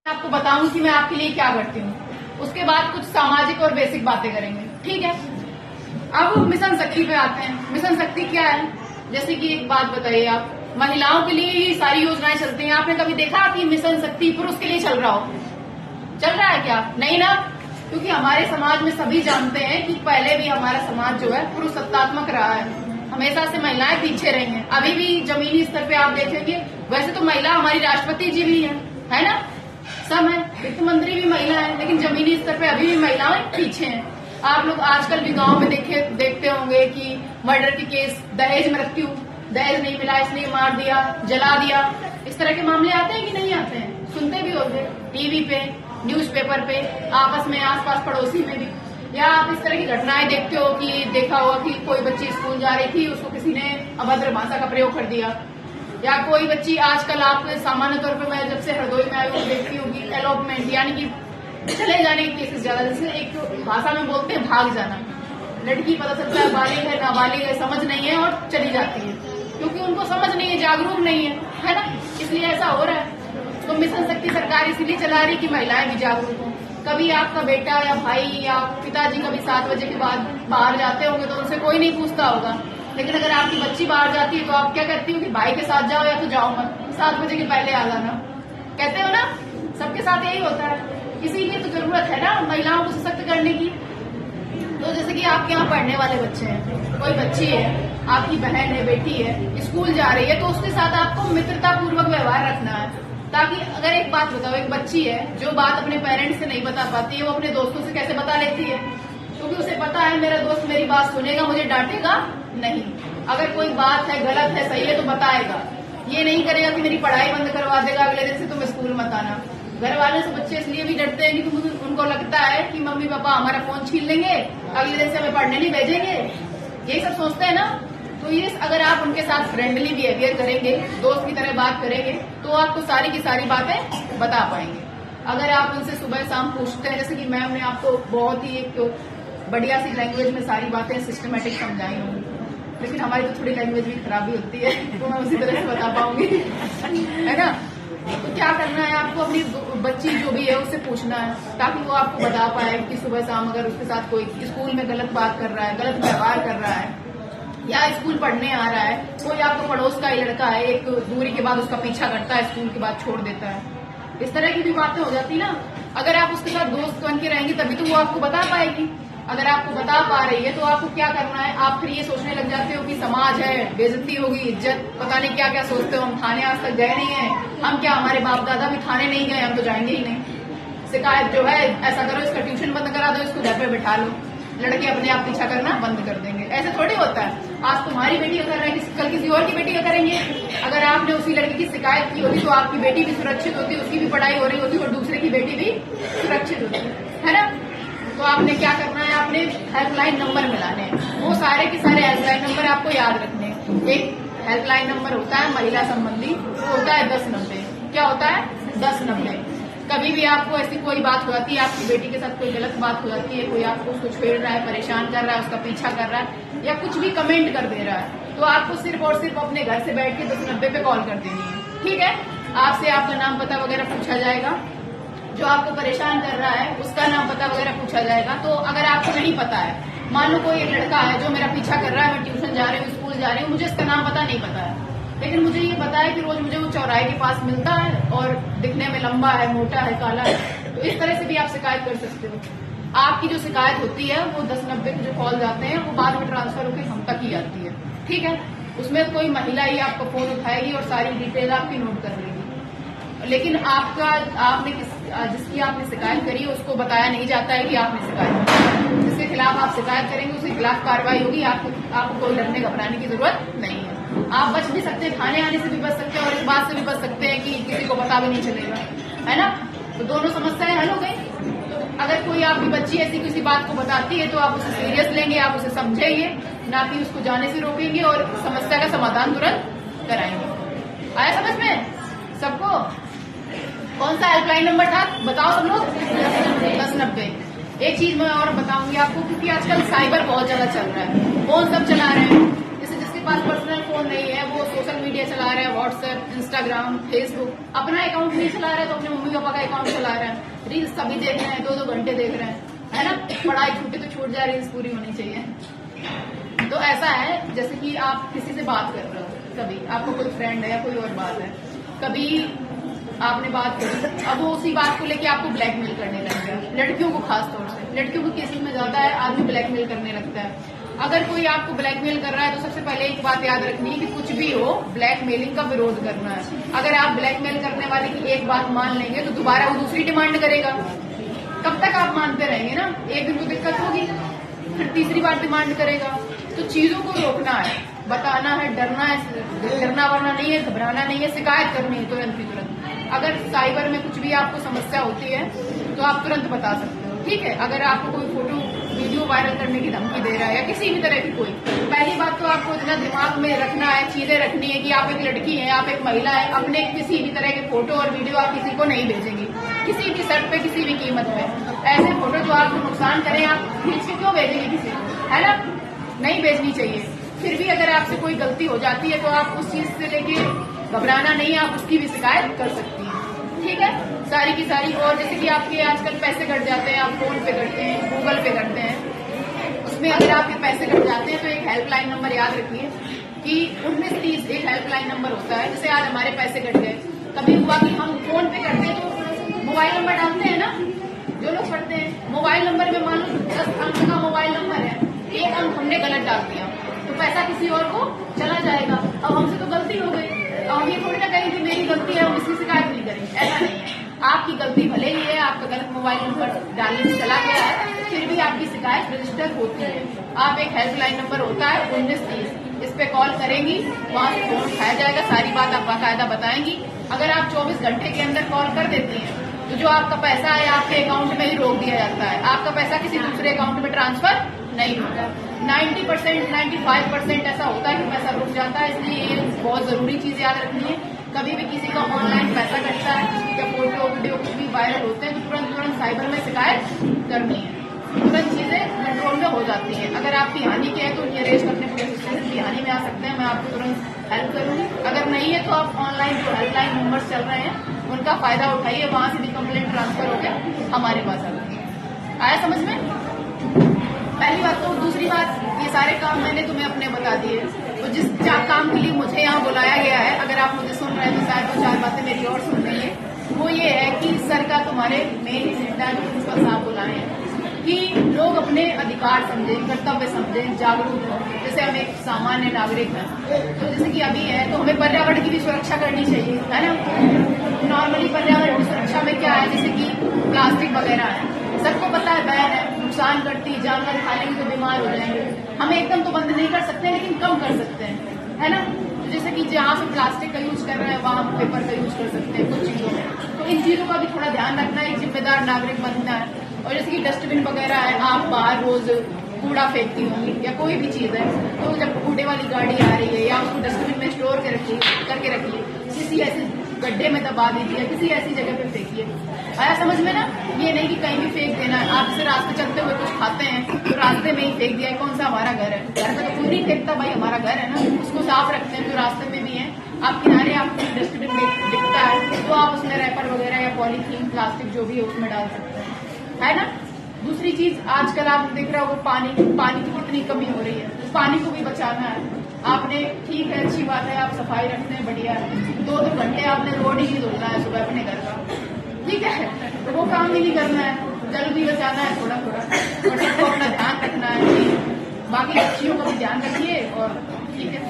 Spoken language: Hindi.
आपको बताऊं कि मैं आपके लिए क्या करती हूँ। उसके बाद कुछ सामाजिक और बेसिक बातें करेंगे, ठीक है। अब मिशन शक्ति पे आते हैं। मिशन शक्ति क्या है? जैसे कि एक बात बताइए, आप महिलाओं के लिए ये सारी योजनाएं चलती हैं। आपने कभी देखा कि मिशन शक्ति पुरुष के लिए चल रहा हो? चल रहा है क्या? नहीं ना, क्योंकि हमारे समाज में सभी जानते हैं कि पहले भी हमारा समाज जो है पुरुष सत्तात्मक रहा है। हमेशा से महिलाएं पीछे रही हैं। अभी भी जमीनी स्तर पे आप देखेंगे, वैसे तो महिला हमारी राष्ट्रपति जी भी है ना, सब है, वित्त मंत्री भी महिला है, लेकिन जमीनी स्तर पे अभी भी महिलाएं पीछे हैं। आप लोग आजकल भी गांव में देखते होंगे कि मर्डर के केस, दहेज मृत्यु, दहेज नहीं मिला इसलिए मार दिया, जला दिया, इस तरह के मामले आते हैं कि नहीं आते हैं? सुनते भी होंगे टीवी पे, न्यूज़पेपर पे, आपस में आसपास पड़ोसी में भी। या आप इस तरह की घटनाएं देखते हो कि देखा होगा कि कोई बच्ची स्कूल जा रही थी, उसको किसी ने अभद्र भाषा का प्रयोग कर दिया। या कोई बच्ची, आजकल आप सामान्य तौर पे, मैं जब से हरदोई में आई हूँ देखती हूँ कि एलोपमेंट यानी कि चले जाने के केसेस ज्यादा, जैसे एक भाषा में बोलते हैं भाग जाना। लड़की पता चलता है बालिग है, नाबालिग है, समझ नहीं है और चली जाती है, क्योंकि उनको समझ नहीं है, जागरूक नहीं है ना, इसलिए ऐसा हो रहा है। तो मिशन शक्ति सरकार इसीलिए चला रही कि महिलाएं भी जागरूक हों। कभी आपका बेटा या भाई या पिताजी कभी 7 बजे के बाद बाहर जाते होंगे तो उनसे कोई नहीं पूछता होगा, लेकिन अगर आपकी बच्ची बाहर जाती है तो आप क्या कहती हो कि भाई के साथ जाओ या तो जाओ मत, 7 बजे के पहले आ जाना, कहते हो ना। सबके साथ यही होता है, इसीलिए तो जरूरत है ना महिलाओं को सशक्त करने की। तो जैसे कि आपके यहाँ पढ़ने वाले बच्चे हैं, कोई बच्ची है, आपकी बहन है, बेटी है, स्कूल जा रही है, तो उसके साथ आपको मित्रता पूर्वक व्यवहार रखना है। ताकि अगर एक बात बताओ, एक बच्ची है जो बात अपने पेरेंट्स से नहीं बता पाती है, वो अपने दोस्तों से कैसे बता लेती है? क्योंकि उसे पता है मेरा दोस्त मेरी बात सुनेगा, मुझे डांटेगा नहीं। अगर कोई बात है, गलत है, सही है तो बताएगा। ये नहीं करेगा कि मेरी पढ़ाई बंद करवा देगा, अगले दिन से तुम स्कूल मत आना। घर वाले से बच्चे इसलिए भी डरते हैं कि उनको लगता है कि मम्मी पापा हमारा फोन छीन लेंगे, अगले दिन से हमें पढ़ने नहीं भेजेंगे, यही सब सोचते हैं ना। तो ये अगर आप उनके साथ फ्रेंडली बिहेवियर करेंगे, दोस्त की तरह बात करेंगे, तो आपको सारी की सारी बातें बता पाएंगे। अगर आप उनसे सुबह शाम पूछते हैं, जैसे कि मैम ने आपको बहुत ही एक बढ़िया सी लैंग्वेज में सारी बातें सिस्टमेटिक समझाई होंगी, लेकिन हमारी तो थोड़ी लैंग्वेज भी खराब ही होती है, तो मैं उसी तरह से बता पाऊंगी, है ना। तो क्या करना है, आपको अपनी बच्ची जो भी है उससे पूछना है, ताकि वो आपको बता पाए कि सुबह शाम अगर उसके साथ कोई स्कूल में गलत बात कर रहा है, गलत व्यवहार कर रहा है, या स्कूल पढ़ने आ रहा है, कोई आपको पड़ोस का ही लड़का है, एक दूरी के बाद उसका पीछा करता है, स्कूल के बाद छोड़ देता है, इस तरह की भी बातें हो जाती ना। अगर आप उसके साथ दोस्त बन के रहेंगे तभी तो वो आपको बता पाएगी। अगर आपको बता पा रही है तो आपको क्या करना है, आप फिर ये सोचने लग जाते हो कि समाज है, बेइज्जती होगी, इज्जत, पता नहीं क्या क्या सोचते हो। हम थाने आज तक गए नहीं है, हम क्या, हमारे बाप दादा भी थाने नहीं गए, हम तो जाएंगे ही नहीं। शिकायत जो है, ऐसा करो इसका ट्यूशन बंद करा दो, इसको घर पे बैठा लो, लड़के अपने आप पीछा करना बंद कर देंगे। ऐसे थोड़ी होता है। आज तुम्हारी बेटी का कर रहे हैं, कल किसी और की बेटी का करेंगे। अगर आपने उसी लड़की की शिकायत की होती तो आपकी बेटी भी सुरक्षित होती, उसकी भी पढ़ाई हो रही होती और दूसरे की बेटी भी सुरक्षित होती, है ना। तो आपने क्या करना है, आपने हेल्पलाइन नंबर मिलाने हैं। वो सारे के सारे हेल्पलाइन नंबर आपको याद रखने हैं। एक हेल्पलाइन नंबर होता है महिला संबंधी, वो होता है 1090। क्या होता है? 1090। कभी भी आपको ऐसी कोई बात हो जाती है, आपकी बेटी के साथ कोई गलत बात हो जाती है, कोई आपको उसको छेड़ रहा है, परेशान कर रहा है, उसका पीछा कर रहा है, या कुछ भी कमेंट कर दे रहा है, तो आपको सिर्फ और सिर्फ अपने घर से बैठ के 1090 पे कॉल कर देनी है, ठीक है। आपसे आपका नाम पता वगैरह पूछा जाएगा, जो आपको परेशान कर रहा है उसका नाम पता वगैरह पूछा जाएगा। तो अगर आपको नहीं पता है, मान लो कोई एक लड़का है जो मेरा पीछा कर रहा है, मैं ट्यूशन जा रही हूँ, स्कूल जा रही हूँ, मुझे इसका नाम पता नहीं पता है, लेकिन मुझे ये पता है कि रोज मुझे वो चौराहे के पास मिलता है और दिखने में लंबा है, मोटा है, काला है, तो इस तरह से भी आप शिकायत कर सकते हो। आपकी जो शिकायत होती है वो 1090 के जो कॉल जाते हैं वो बाद में ट्रांसफर होकर हम तक ही आती है, ठीक है। उसमें कोई महिला ही आपका फोन उठाएगी और सारी डिटेल आपकी नोट कर लेगी, लेकिन जिसकी आपने शिकायत करी है उसको बताया नहीं जाता है कि आपने शिकायत की। जिसके खिलाफ आप शिकायत करेंगे उसके खिलाफ कार्रवाई होगी, आपको कोई डरने घबराने की जरूरत नहीं है। आप बच भी सकते हैं, थाने आने से भी बच सकते हैं और इस बात से भी बच सकते हैं कि किसी को पता भी नहीं चलेगा, है ना। तो दोनों समस्याएं हल हो गई। तो अगर कोई आपकी बच्ची ऐसी किसी बात को बताती है तो आप उसे सीरियस लेंगे, आप उसे समझेंगे, ना कि उसको जाने से रोकेंगे और समस्या का समाधान तुरंत कराएंगे। आया समझ में सबको? कौन सा हेल्पलाइन नंबर था बताओ सब लोग? 1090। एक चीज मैं और बताऊंगी आपको, क्योंकि आजकल साइबर बहुत ज्यादा चल रहा है, फोन सब चला रहे हैं। जैसे जिसके पास पर्सनल फोन नहीं है वो सोशल मीडिया चला रहा है, व्हाट्सएप, इंस्टाग्राम, फेसबुक, अपना अकाउंट नहीं चला रहा है तो अपने मम्मी पापा का अकाउंट चला है। रील्स सभी देख रहे हैं, 2-2 घंटे देख रहे हैं, है ना। पढ़ाई छूटे तो छूट जाए, रील्स पूरी होनी चाहिए। तो ऐसा है जैसे कि आप किसी से बात कर रहे हो, कभी आपको कोई फ्रेंड है या कोई और बात है, कभी आपने बात करी, अब वो उसी बात को लेके आपको ब्लैकमेल करने लग गया। लड़कियों को खास तौर से, लड़कियों के केसेस में ज्यादा है, आदमी ब्लैकमेल करने लगता है। अगर कोई आपको ब्लैकमेल कर रहा है तो सबसे पहले एक बात याद रखनी है कि कुछ भी हो, ब्लैकमेलिंग का विरोध करना है। अगर आप ब्लैकमेल करने वाले की एक बात मान लेंगे तो दोबारा वो दूसरी डिमांड करेगा। कब तक आप मानते रहेंगे ना, एक दिन तो दिक्कत होगी, फिर तीसरी बार डिमांड करेगा। तो चीजों को रोकना है, बताना है, डरना वरना नहीं है, घबराना नहीं है, शिकायत करनी है तुरंत की तुरंत। अगर साइबर में कुछ भी आपको समस्या होती है तो आप तुरंत बता सकते हो, ठीक है। अगर आपको कोई फोटो वीडियो वायरल करने की धमकी दे रहा है या किसी भी तरह की कोई, पहली बात तो आपको इतना दिमाग में रखना है, चीजें रखनी है कि आप एक लड़की हैं, आप एक महिला है, अपने किसी भी तरह के फोटो और वीडियो आप किसी को नहीं भेजेंगी, किसी भी शर्त पे, किसी भी कीमत पे। ऐसे फोटो जो आपको नुकसान करें आप खींच के क्यों भेजेंगे किसी को, है ना, नहीं भेजनी चाहिए। फिर भी अगर आपसे कोई गलती हो जाती है तो आप उस चीज से लेके घबराना नहीं है, आप उसकी भी शिकायत कर सकती हैं, ठीक है, सारी की सारी। और जैसे कि आपके आजकल पैसे कट जाते हैं, आप फोन पे करते हैं, गूगल पे करते हैं, उसमें अगर आपके पैसे कट जाते हैं तो एक हेल्पलाइन नंबर याद रखिए कि 1930 एक हेल्पलाइन नंबर होता है। जैसे आज हमारे पैसे कट गए, कभी हुआ कि हम फोन पे करते हैं तो मोबाइल नंबर डालते हैं ना, जो लोग पढ़ते हैं, मोबाइल नंबर में मान लो 10 अंक का मोबाइल नंबर है, एक अंक हमने गलत डाल दिया तो पैसा किसी और को चला जाएगा। अब हमसे तो गलती हो गई, अब हम ये थोड़ी ना कहेंगे कि मेरी गलती है, हम इसकी शिकायत नहीं करेंगे, ऐसा नहीं है। आपकी गलती भले ही है, आपका गलत मोबाइल नंबर डालने से चला गया है, फिर भी आपकी शिकायत रजिस्टर होती है। आप एक हेल्पलाइन नंबर होता है 1930, इस पे कॉल करेंगी, वहां से फोन उठाया जाएगा, सारी बात आप बाकायदा बताएंगी। अगर आप 24 घंटे के अंदर कॉल कर देती हैं तो जो आपका पैसा है आपके अकाउंट में ही रोक दिया जाता है, आपका पैसा किसी दूसरे अकाउंट में ट्रांसफर नहीं होगा। 90%, 95% ऐसा होता है कि पैसा रुक जाता है, इसलिए ये बहुत जरूरी चीज याद रखनी है। कभी भी किसी का ऑनलाइन पैसा कटता है या फोटो वीडियो कुछ भी वायरल होते हैं तो तुरंत साइबर में शिकायत करनी है, तुरंत चीजें कंट्रोल में हो जाती हैं। अगर आप पिहानी के हैं तो नियरेस्ट अपने पुलिस स्टेशन पिहानी में आ सकते हैं, मैं आपको तुरंत हेल्प करूंगी। अगर नहीं है तो आप ऑनलाइन जो हेल्पलाइन नंबर चल रहे हैं उनका फायदा उठाइए, वहां से भी कंप्लेंट ट्रांसफर होकर हमारे पास आ जाएगी। आया समझ में? पहली बात। तो दूसरी बात, ये सारे काम मैंने तुम्हें अपने बता दिए, तो जिस काम के लिए मुझे यहाँ बुलाया गया है, अगर आप मुझे सुन रहे हैं तो शायद 2-4 बातें मेरी और सुन रही है, वो ये है कि सर का तुम्हारे मेन एजेंडा जो प्रिंसिपल साहब बुलाए हैं कि लोग अपने अधिकार समझें, कर्तव्य समझें, जागरूक हों। जैसे हम एक सामान्य नागरिक हैं, तो जैसे कि अभी है तो हमें पर्यावरण की भी सुरक्षा करनी चाहिए, है ना। नॉर्मली पर्यावरण की सुरक्षा में क्या है, जैसे कि प्लास्टिक वगैरह है, सबको पता है बैन है, नुकसान करती है, जानवर खा लेंगे तो बीमार हो जाएंगे। हम एकदम तो बंद नहीं कर सकते लेकिन कम कर सकते हैं, है ना। जैसे कि जहाँ से प्लास्टिक का यूज कर रहे हैं वहाँ पेपर का यूज कर सकते हैं कुछ चीजों में। तो इन चीजों का भी थोड़ा ध्यान रखना है, एक जिम्मेदार नागरिक बनना है। और जैसे कि डस्टबिन वगैरह है, आप बाहर रोज कूड़ा फेंकती होंगी या कोई भी चीज है, तो जब कूड़े वाली गाड़ी आ रही है या उसको डस्टबिन में स्टोर करके रखिए, किसी ऐसे गड्ढे में दबा दीजिए, किसी ऐसी जगह पे फेंकिए। आया समझ में ना? ये नहीं कि कहीं भी फेंक देना है। आप जैसे रास्ते चलते हुए कुछ खाते हैं तो रास्ते में ही फेंक दिया, कौन सा हमारा घर है, घर में तो कोई नहीं फेंकता, भाई हमारा घर है ना, उसको साफ रखते हैं। जो रास्ते में भी है, आप किनारे आपको डस्टबिन दिखता है तो आप उसमें रैपर वगैरह या पॉलीथीन प्लास्टिक जो भी है उसमें डाल सकते हैं, है ना। दूसरी चीज, आजकल आप देख रहे हो पानी की कितनी कमी हो रही है, पानी को भी बचाना है आपने। ठीक है, अच्छी बात है, आप सफाई रखते हैं, बढ़िया है। 2-2 घंटे आपने रोड ही नहीं धोना है सुबह अपने घर का, ठीक है, तो वो काम भी नहीं करना है, जल भी बचाना है थोड़ा थोड़ा, और सबको अपना ध्यान रखना है। बाकी बच्चियों का भी ध्यान रखिए, और ठीक है।